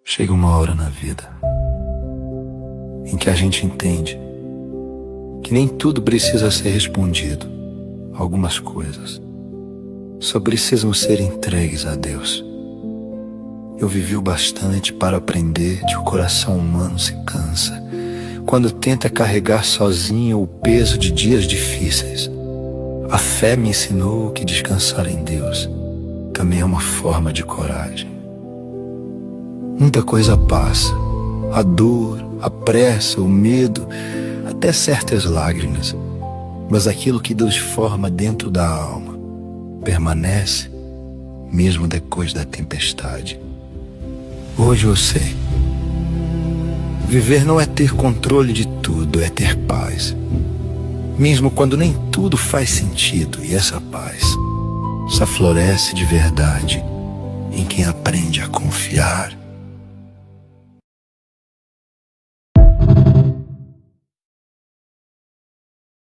Chega uma hora na vida em que a gente entende que nem tudo precisa ser respondido. Algumas coisas só precisam ser entregues a Deus. Eu vivi o bastante para aprender que o coração humano se cansa quando tenta carregar sozinho o peso de dias difíceis. A fé me ensinou que descansar em Deus também é uma forma de coragem. Muita coisa passa, a dor, a pressa, o medo, até certas lágrimas, mas aquilo que Deus forma dentro da alma permanece mesmo depois da tempestade. Hoje eu sei, viver não é ter controle de tudo, é ter paz, mesmo quando nem tudo faz sentido. E essa paz só floresce de verdade em quem aprende a confiar